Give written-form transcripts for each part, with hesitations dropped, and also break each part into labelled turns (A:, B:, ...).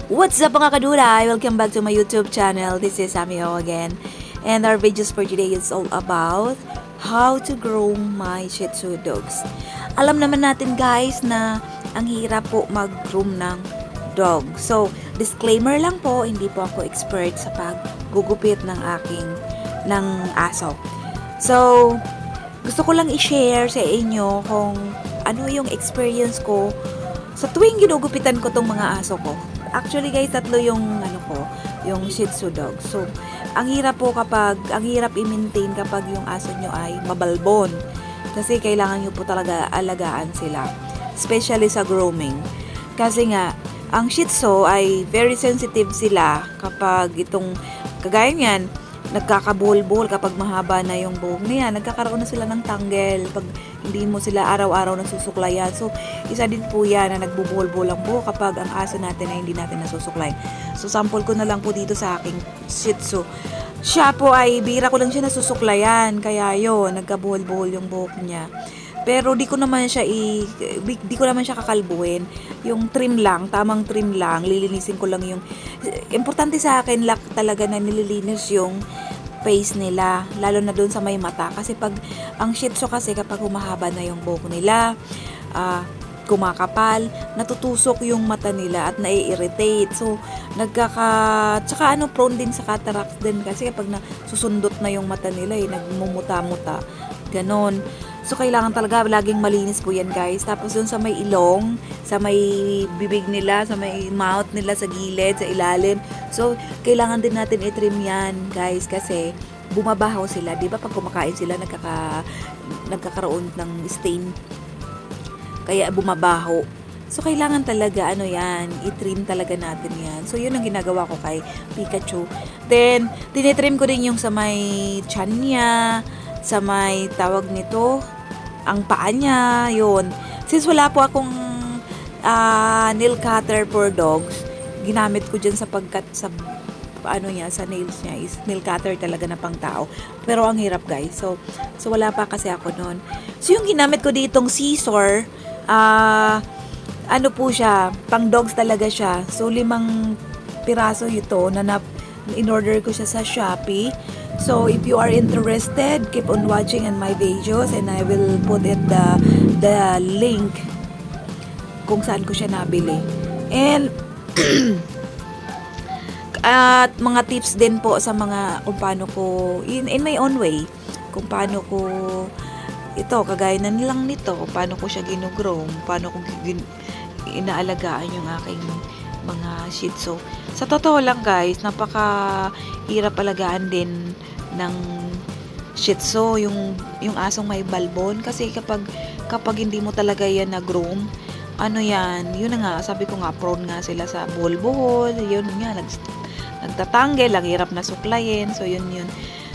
A: What's up mga kaduray? Welcome back to my YouTube channel. This is Ng Aso again. And our videos for today is all about how to groom my Shih Tzu dogs. Alam naman natin guys na ang hirap po mag-groom ng dog. So, disclaimer lang po, hindi po ako expert sa paggugupit ng aso. So, gusto ko lang i-share sa inyo kung ano yung experience ko sa tuwing ginugupitan ko tong mga aso ko. Actually guys, tatlo yung yung Shih Tzu dog. So, ang hirap i-maintain kapag yung aso nyo ay mabalbon. Kasi kailangan nyo po talaga alagaan sila. Especially sa grooming. Kasi nga, ang Shih Tzu ay very sensitive sila kapag itong, kagaya niyan, nagkakabuhol-buhol kapag mahaba na yung buhok niya. Nagkakaroon na sila ng tanggel pag hindi mo sila araw-araw nasusuklayan. So, isa din po yan na nagbubuhol-buhol ang buhok kapag ang aso natin ay hindi natin nasusuklay. So, sample ko na lang po dito sa aking Shih Tzu. Siya po ay, bira ko lang siya nasusuklayan. Kaya yun, nagkabuhol-buhol yung buhok niya. Pero di ko naman siya kakalbuhin. Yung trim lang, tamang trim lang, lilinisin ko lang yung importante sa akin talaga na nililinis yung face nila, lalo na doon sa may mata kasi pag ang Shih Tzu kasi kapag humahaba na yung buhok nila, kumakapal, natutusok yung mata nila at nai-irritate. So, tsaka prone din sa cataracts din kasi kapag susundot na yung mata nila, nagmumuta-muta. Ganon. So, kailangan talaga laging malinis po yan, guys. Tapos, dun sa may ilong, sa may bibig nila, sa may mouth nila, sa gilid, sa ilalim. So, kailangan din natin i-trim yan, guys, kasi bumabaho sila. Di ba pag kumakain sila, nagkakaroon ng stain. Kaya bumabaho. So, kailangan talaga, i-trim talaga natin yan. So, yun ang ginagawa ko kay Pikachu. Then, tinitrim ko din yung sa may tiyan niya, sa may tawag nito, ang paa niya, yun. Since wala po akong nail cutter for dogs, ginamit ko dyan sa pagkat sa sa nails niya is nail cutter talaga na pang tao. Pero ang hirap guys. So wala pa kasi ako noon. So yung ginamit ko ditong scissor, po siya, pang dogs talaga siya. So 5 piraso ito na in-order ko siya sa Shopee. So, if you are interested, keep on watching in my videos and I will put it the link kung saan ko siya nabili. And, at mga tips din po sa kung paano ko, in my own way, kung paano ko, kagaya na nilang nito, kung paano ko siya ginugroom, paano ko inaalagaan yung aking mga Shih Tzu. Sa totoo lang guys, napaka-hirap alagaan din ng Shih Tzu, yung asong may balbon. Kasi kapag hindi mo talaga yan na-groom, yun na nga, sabi ko nga, prone nga sila sa buhol-buhol, yun nga, nagtatanggel, ang hirap na suklayin, so yun.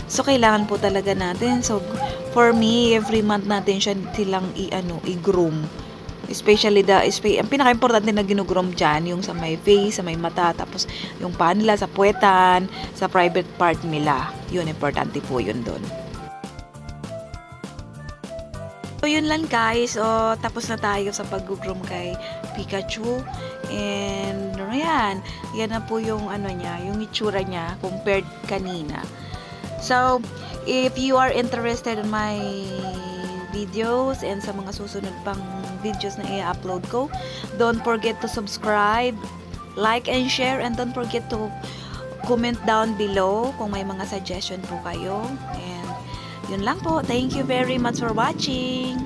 A: So, kailangan po talaga natin. So, for me, every month natin silang i-groom. Especially ang pinaka-importante na ginugroom dyan, yung sa may face, sa may mata, tapos yung paa nila, sa puwetan, sa private part nila. Yun, importante po yun doon. So, yun lang guys. Tapos na tayo sa pag-groom kay Pikachu. And, yan na po yung yung itsura niya compared kanina. So, if you are interested in my videos and sa mga susunod pang videos na i-upload ko, don't forget to subscribe, like and share, and don't forget to comment down below kung may mga suggestion po kayo. And yun lang po. Thank you very much for watching.